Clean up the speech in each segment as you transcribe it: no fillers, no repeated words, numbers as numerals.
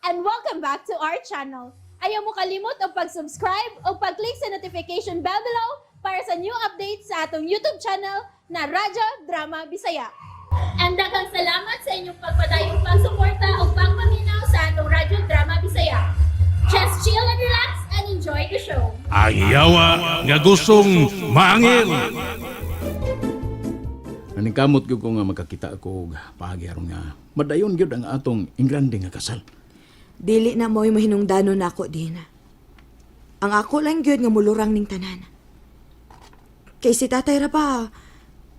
and welcome back to our channel. Ayaw mo kalimot o pag-subscribe o pag-click sa notification bell below para sa new updates sa atong YouTube channel na Radyo Drama Bisaya. And daghang salamat sa inyong pagpadayong pagsuporta o pagpaminaw sa atong Radyo Drama Bisaya. Just chill and relax and enjoy the show. Ang yawa nga gustong maangil. Naningkamot gyud ko nga makakita ako og paagi aron nga madayon gyud ang atong ingrande nga kasal. Dili na mo'y mahinungdanon nako din. Ang ako lang gyud nga mulurang ning tanan. Kay si tatay ra pa,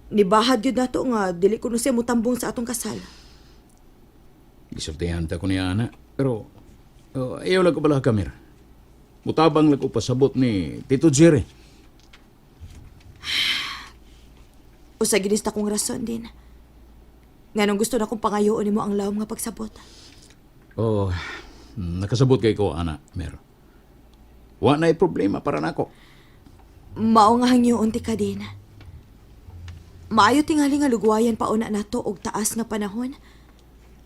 nibahad gyud nato nga dili kuno siya mutambong sa atong kasal. Gisultihan ta ko niya ana, pero ayaw lang ko bala kamera. Mutabang lang ko pasabot ni Tito Jerry. Usa ginista kong rason din. Nganong gusto na kong pangayoon nimo ang lawom nga pagsabot. Oh, nakasabot kay ko ana, Mer. Wa na'y problema para nako. Mao nga hangyoon ti ka din. Maayo tingali nga lugwayan pauna nato og taas nga panahon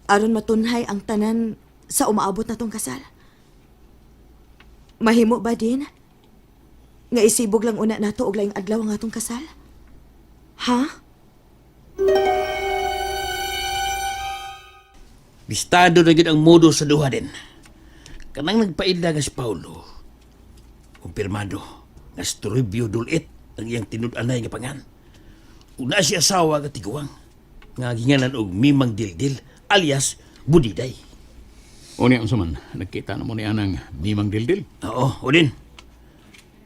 aron matunhay ang tanan sa umaabot natong kasal. Mahimo ba din? Nga isibog lang una nato og laing adlaw ang atong kasal? Ha? Bistado na gid ang modo sa duha din. Kanang nagpaila nga si Paulo. Kumpirmado nga si Toribio Dulit ang iyang tinud-anay nga pangan. Una si asawa nga tiguang nga ginganan og Mimang Dildil alias Budiday. Unya unsa man, nakita na mo ni anang Mimang Dildil? Oo, o din.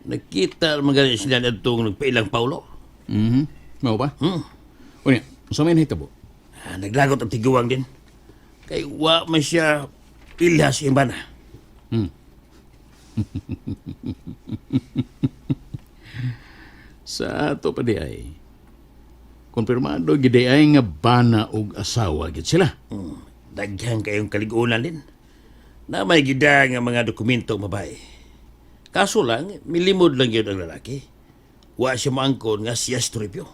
Nakita mga sila na itong nagpailang Paulo. Mao ba? Hmm. Unya, unsa man hitabo? Naglagot ang tiguang din. Kay wa man siya pilha sa imbana. Sa ato pa di ay, konfirmado gid ay nga bana og asawa gid sila. Daghang kayong kaligunan din. Na may gida nga mga dokumento mabay. Kaso lang, milimod lang yun ang lalaki. Wa siya maangkon nga siya Toribio.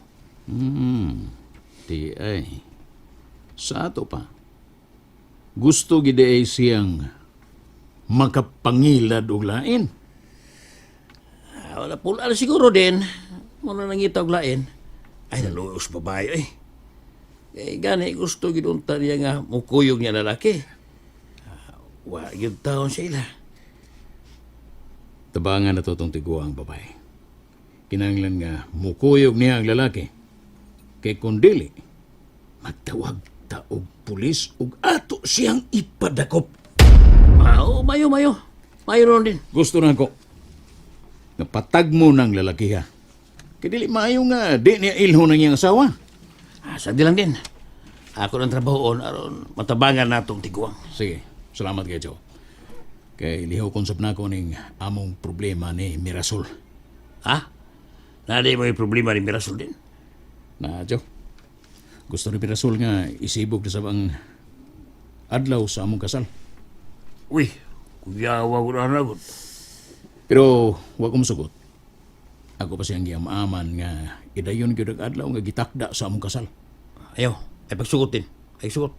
Di ay, sa ato pa, gusto gid ay siyang makapangilad og lain. Wala pula na siguro din. Muna nangita og lain. Ay, naluos babae eh. Eh, gani gusto gidunta niya nga mukuyog niya lalaki. Wa yun taon sa ila. Tabangan na to tong tiguang babae. Kinanglan nga mukuyog niya ang lalaki. Kay kundili, magtawag ta og pulis ug ato siyang ipadakop. Mayo. Mayo ron din. Gusto na ko. Napatag mo ng lalaki ha. Kaya dili maayo nga, di niya ilho ng iyang asawa. Sabi lang din. Ako ng trabahoon aron matabangan natong tiguang. Sige, salamat kay Joe. Kay liho konsep na ko ning among problema ni Mirasol. Ha? Naday mo yung problema ni Mirasol din. Na, Joe. Gusto ni Mirasol nga isibog na sa bang adlaw sa among kasal. Uy, kuyawa ko na nagot. Pero wag ko masugot. Ako pa siyang giyamaman nga idayon gyud ang adlaw nga gitakda sa among kasal. Ayaw, ay pagsugot din. Ay sugot.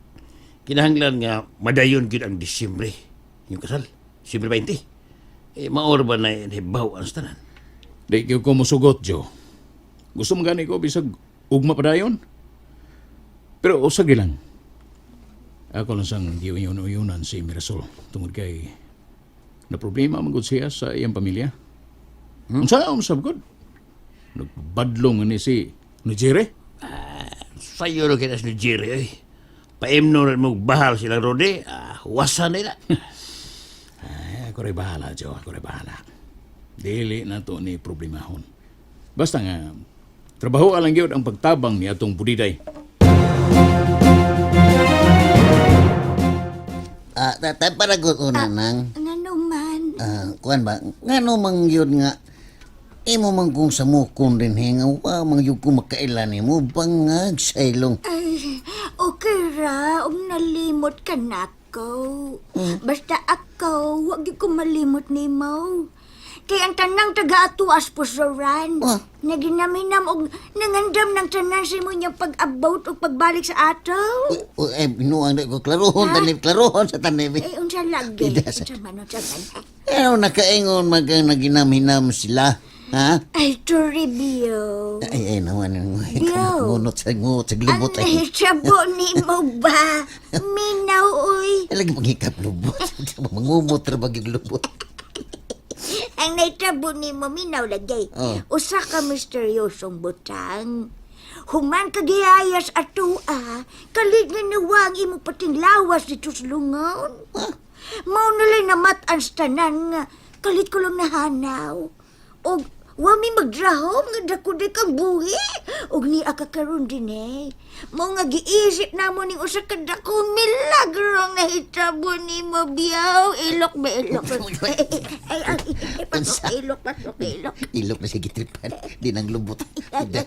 Kinahanglan nga madayon gid ang Disyembre. Yung kasal, Disyembre 20. Maor ba na hibaw ang tanan? Di ko musugot, Joe. Gusto mo gani ko bisag ugma pa dayon? Pero usag lang. Ako lang sang giuyon-uyunan si Mirasol tungod kay na problema man gud siya sa iyang pamilya. Unsa gud? Nagbadlong ni si Jerry. Sayo ro kinas ni Jerry, oy. Paimno rin mo bahal sila Rode, wasan nila. Ay, ako rin bahala, Joe. Ako rin bahala. Dili na to ni problemahon. Basta nga, trabaho alang gyud ang pagtabang ni atong Budiday. Tatay paragot una nang. Ngano man? Kuan ba? Ngano mang yun nga imo man kung sa mukon din hinga wa mang yun kung makailan mo bangag sa ilong. Ay, okay ra. Nalimot ka na ako. Basta ako, wag ko malimot ni mo. Kay ang tanang taga-atuas po sa ran. Ah. Naginaminam og nangandam ng tanan sa mo niyang pag-about o pagbalik sa ataw. Binuang na ko klarohon, tanim, klarohon sa tanim. Unsa lagi? Pidasa. Unsa man. Ano nakaingon magang naginam-hinam sila? Ha? Ay, Toribio. Ay, naman. Biyaw. Ngunot sa Ang glibot ay. hitabo ni mo ba? Minaw, uy. Lagi panghikap lubot. Mangumot ra bagig lubot. Ang naitabo ni mo, minaw lagay. Oh. Usa ka misteryosong butang. Human kagiyayas ato kalit nga nawang imo pating lawas dito sa lungaon. Mao nalay namat-an sa tanan nga, kalit ko lang nahanaw. Og wami magdrahom nga dako di kang buhi. Og ni akakaroon din Mao nga giisip namo ning usa ka dako milagro nga hitabo nimo biyaw. Ilok ba ilok? Pasok ilok. Ilok na siya gitripan. Di nang lubot.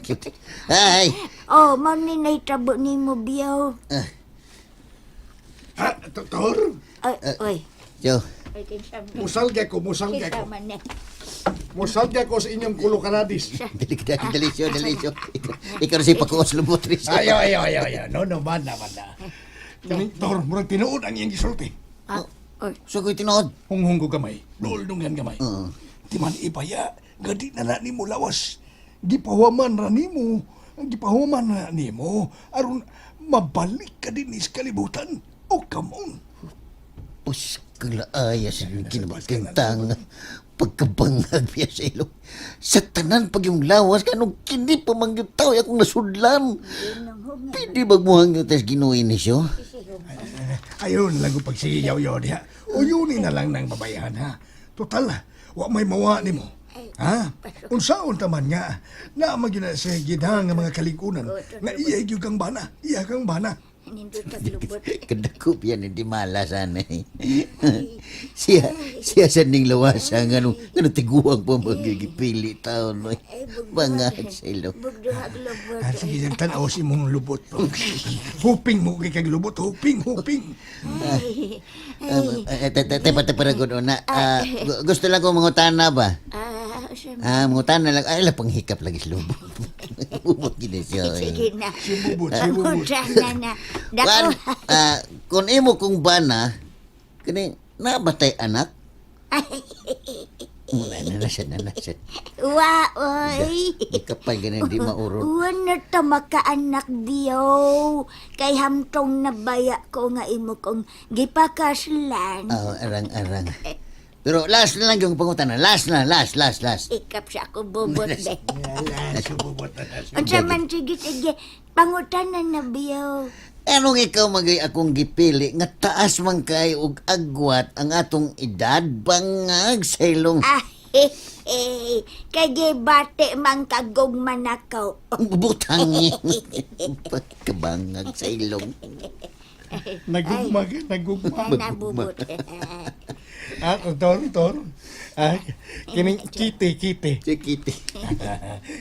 Cute. Ay! Oh, mao ni nahitabo nimo biyaw. Ha, Tor? Ay, oy. Jo. Ay, kinsa man. Musalga ko. Kinsa man Musalga ko sa inyong kulo kanadis. Dalisyo. Ikaw na siya pakuos lubot rin siya. Ayaw. No, banda. Kaning Tor, murag tinuod ang iyong gisulti. Oy. So ko'y tinood. Hunghung ko gamay. Dool-dungan gamay. Oo. Di man ipaya. Gadi na ni mo lawas. Gipahuman ra nimo. Gipahuman ra nimo. Aron mabalik ka din is kalibutan. O come on. Pus, kalaaya sa kinabagkantang pagkabangag niya sa ilong. Sa tanan pag yung lawas, kanong kini pamanggitaw akong nasudlan. Pwede magmuhang yung tas ginuin ni siyo? Ayun lang ko pagsiyaw-yaw diha. Uyunin na lang ng babayahan ha. Total, wa may mawa nimo. Ha? Unsaon taman nga na magina sa gidhang nga mga kalikunan nga iya gyud kang bana. Iya kang bana. Nindot taglubot. Kadakop yan, hindi mala sana eh. siya sa ning lawasa nga nung tiguang po magigipili taon. No? Bangag sa ilong. Bugduhag lubot. Sige, yung tanaw si mong lubot. Huping mo kay kag lubot. Huping. Tepa gud na. Gusto lang ko mangutana ba? Mangutana lang. Ay, lapang hikap lagi sa lubot. Lubot gina siya. Sige na. Si bubot. Na. Wan, Dako. kung imo kong bana, kani nabatay anak? Na siya. Wa, oy. Kapay ganun di maurod. Wala ta makaanak biyo. Kay hamtong nabaya ko nga imo kong gipakaslan. Arang. Pero last na lang yung pangutan. Last. Ikap siya ako bubot de. Si bubot na. Unsa man sige. Pangutanan na biyo. Anong ikaw magay akong gipili nga taas man kay og agwat ang atong edad bangag sa ilong Kay gibate man kagog manakaw. butang pagkabangag sa ilong. Nagugma. Nabubot. Tor. Kining kite. Sikiti.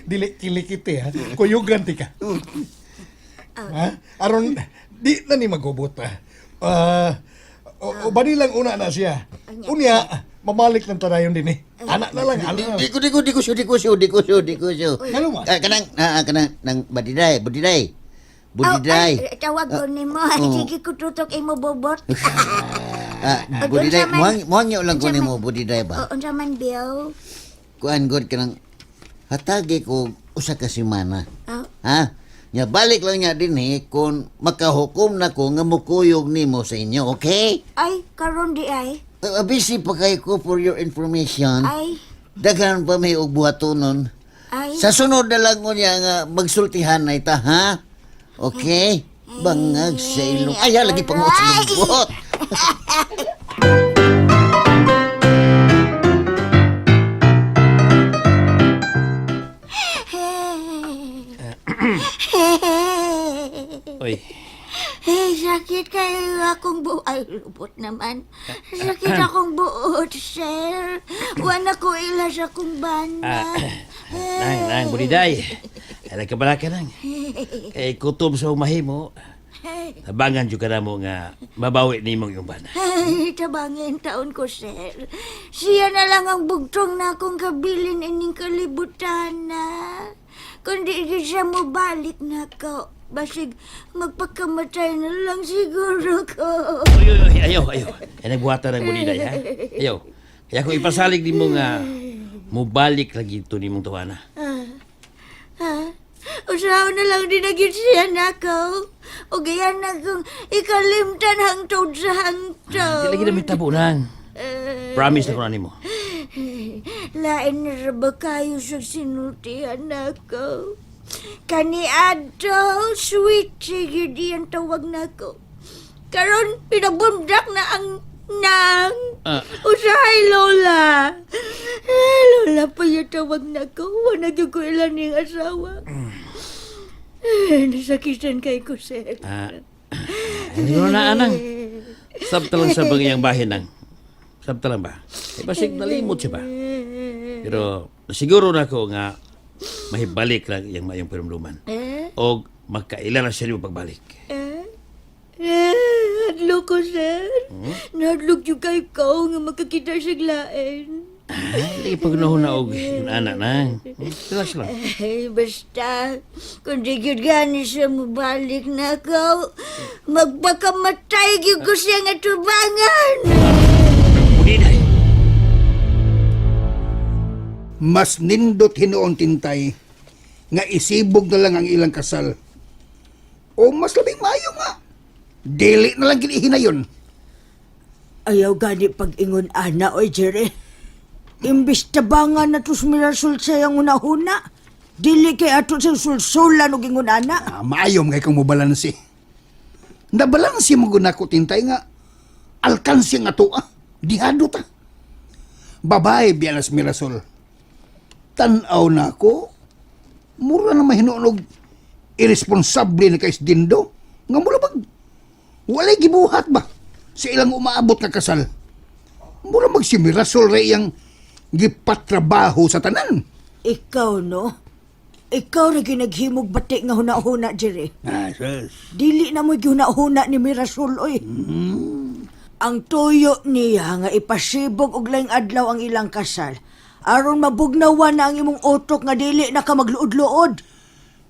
Dili kilikite ha. Kuyugan ti ka. Ha? Aron di na ni magubot ha. O bani lang una na siya. Unya, mamalik ng tarayon din eh. Anak na lang. Di ko siyo. Ano mo? Kanang nang badiday. Budiday. Tawag ko ni mo. Sige ko tutok imo bobot. Budiday. Muhang niyo lang ko ni mo, budiday ba? Unsa man biyo? Kuan god kanang hatagi ko usa ka semana. Oh. Ha? Nya balik lang niya din kung makahukom na ko nga mukuyog nimo sa inyo, okay? Ay, karon di ay. Busy pa kay ko for your information. Ay, Daghan pa may og buhatonon. ay. Sa sunod na lang mo niya nga magsultihan na ita, ha? Okay? Bangag sa ilong. Ay, lagi pang mo sa lubot. Oy, Sakit kayo akong buo. Ay, lubot naman. Sakit akong buot, sir. Wala ko ila sa akong bana. nang budiday. Alam ka bala ka nang. Kay kutom sa umahi mo. Tabangan juga na mo nga mabawi ni mong yung bana. Ay, tabangin taon ko, sir. Siya na lang ang bugtong na akong kabilin ining kalibutan na. Kundi di siya mo balik na ko. Basig magpakamatay na lang siguro ko. Ayaw. Ay, nagbuhatan ng buliday, ha? Ayaw. Kaya kung ipasalig di mo nga, mubalik lagi ito ni mong tawana. Usahaw na lang din naging siya na ko. O gaya na kong ikalimtan hangtod sa hangtod. Di lagi na may tabunan. Promise na ko na ni mo. Lain na ra ba kayo sa sinultihan na ko? Kani Adto, sweet sige di ang tawag na ko. Karon pinabundak na ang nang. Usahay Lola. Lola pa yung tawag na ko. Wanag yung ko ilan ng asawa. Nasakitan kay ko, sir. Hindi ko na anang. Sabta lang sa bangiyang bahin nang. Sabta lang ba? Basig nalimot siya ba? Pero siguro na ko nga mahibalik lang yung mayong pirumluman. O magkailan na siya mo pagbalik. Hadlo ko, sir. Nadlog yung kay ko nga makakita siya lain. Hindi pagnuhon na og yung anak na. Relax lang. Ay, basta, kung di yun gani siya mabalik na ko, magpakamatay yun ko siya nga tubangan. Budiday. Mas nindot hinuon tintay nga isibog na lang ang ilang kasal. O mas labing mayo nga. Dili na lang ginihinayon. Ayaw gani pag-ingon ana, oy, Jerry. Imbis tabangan na tos Mirasol sayang una-huna, dili kay ato sa sulsulan o gingon ana. Maayom kay kang mobalansi. Nabalansi mo guna ko tintay nga alkansi nga to dihado ta. Babae biyanas Mirasol. Tanaw na ko, mura na mahinunog irresponsable na kais dindo. Nga mula bag, walay gibuhat ba sa ilang umaabot nga kasal. Mura mag si Mirasol ray ang gipatrabaho sa tanan. Ikaw, no? Ikaw na ginaghimog bati nga huna-huna, Jerry. Sus. Dili na mo huna-huna ni Mirasol, oy. Ang tuyo niya nga ipasibog og laing adlaw ang ilang kasal. Aron mabugnawan na ang imong utok nga dili na ka magluod-luod.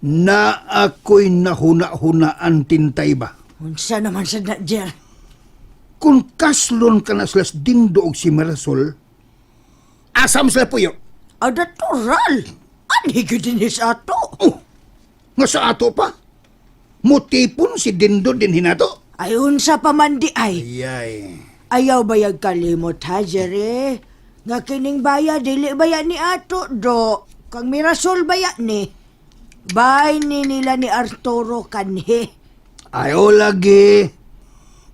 Na ako'y nahuna-hunaan tintay ba? Unsa naman sa na, Jer? Kung kaslon ka na slas dindo og si Mirasol, asam sila puyo. Ada toral. Ani gyud din sa ato. Oh, nga sa ato pa. Mutipon si dindo din hinato. Ay unsa pa man di ay. Ayay. Ayaw bayag kalimot ha, Jerry? Nga kining baya, dili baya ni ato, do. Kang Mirasol baya ni. Bay ni nila ni Arturo kanhi. Ayo lagi.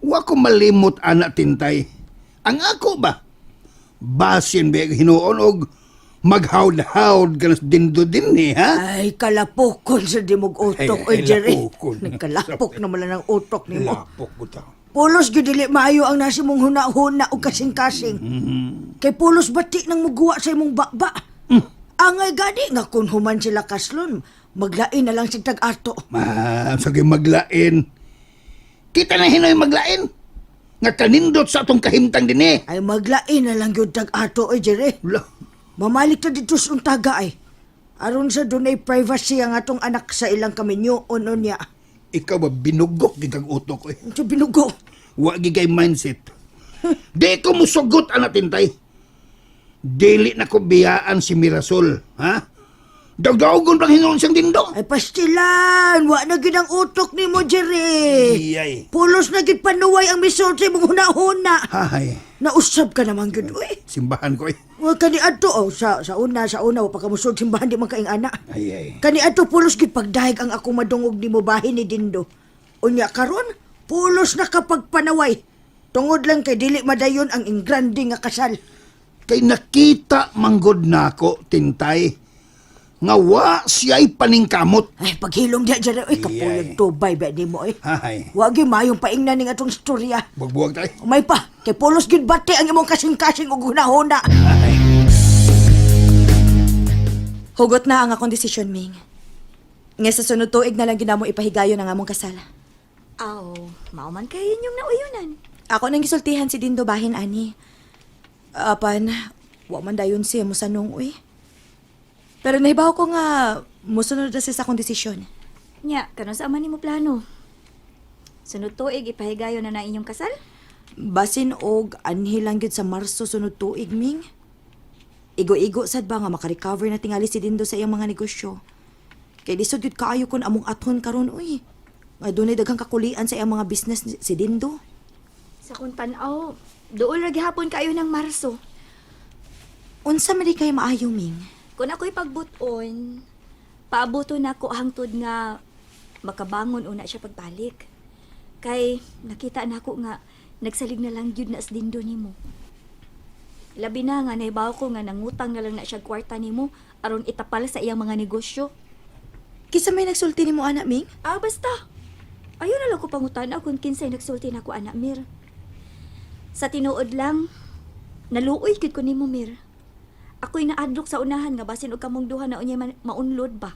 Wa ko malimot anak tintay. Ang ako ba? Basin ba hinuon og maghawd-hawd ka na sa dindo din ni, ha? Ay, kalapokon sa dimog utok, oy, Jerry. lapokon. Nagkalapok naman lang ang utok ni mo. Lapok ko ta. Pulos gidili maayo ang nasi mong huna-huna o kasing-kasing. Kay pulos bati nang muguwa sa imong bakba. Angay gadi nga kung human sila kaslon, maglain na lang si tag-ato. Ma'am, sige maglain. Kita na hinoy maglain. Nga kanindot sa atong kahimtang din eh. Ay maglain na lang yun tag-ato, oy, Jerry. Wala. Mamalik ta dito sa untaga ay. Aron sa dunay privacy ang atong anak sa ilang kaminyo o niya. Ikaw ba binugok gigag utok eh. Sa binugo. Wa gigay mindset. Di ko musugot anak tintay. Dili na ko biyaan si Mirasol, ha? Dagdagon pang hinuon siyang dindo. Ay pastilan, wa na gid ang utok ni mo, Jerry. Iyay. Pulos na gid panuway ang misol sa imong huna-huna. Hahay. Nausab ka naman gid, uy. Simbahan ko eh. Wa kani adto oh, sa una wa pa ka musod simbahan di man kaing ana. Ay. Kani adto pulos gid pagdahig ang ako madungog nimo bahin ni Dindo. Unya karon, pulos na kapag panaway. Tungod lang kay dili madayon ang ingrande nga kasal. Kay nakita manggod na ako, tintay. Nga wa siya'y paningkamot. Ay paghilom dia jare oy kapuyog Iyay. tubay ba nimo eh. Hahay. Wa gyud mayong paingnan ning atong istorya. Buwag-buwag tayo. Umay pa, kay pulos gid bati ang imong kasing-kasing ug hunahuna. Hahay. Hugot na ang akong desisyon, Ming. Nga sa sunod tuig na lang ginamo ipahigayon ang among kasal. Aw, mauman kayo yung nauyunan. Ako nang gisultihan si Dindo bahin ani. Apan, wa man dayon siya mo sanong uy. Pero nahibaw ko nga musunod na siya sa akong desisyon. Nya, kanon sa man nimo plano? Sunod tuig ipahigayon na inyong kasal? Basin og anhi lang gyud sa Marso sunod tuig ming. Igo-igo sad ba nga makarecover na tingali si Dindo sa iyang mga negosyo. Kay lisod gyud kaayo kun among athon karon uy. Nga dunay daghang kakulian sa iyang mga business si Dindo. Sa kung tanaw, doon lagi hapon kayo ng Marso. Unsa man di kay maayo ming? Kung ako'y pagbuton, paaboto na ako hangtod nga makabangon una siya pagbalik. Kay nakita na ako nga nagsalig na lang yun na as Dindo nimo. Labi na nga naibaw ko nga nangutang na lang na siya kwarta nimo aron itapal sa iyang mga negosyo. Kisa may nagsulti nimo anak ming? Basta. Ayaw na lang ko pangutan kung kinsay nagsulti na ko anak Mir. Sa tinuod lang, naluoy gid ko nimo Mir. Ako'y naadlok sa unahan nga basin og kamong duha na unyay maunlod ba.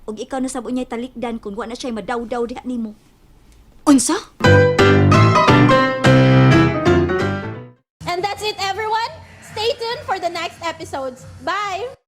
Og ikaw na sab unyay talikdan kung wa na siya madawdaw diha nimo. Unsa? And that's it, everyone. Stay tuned for the next episodes. Bye!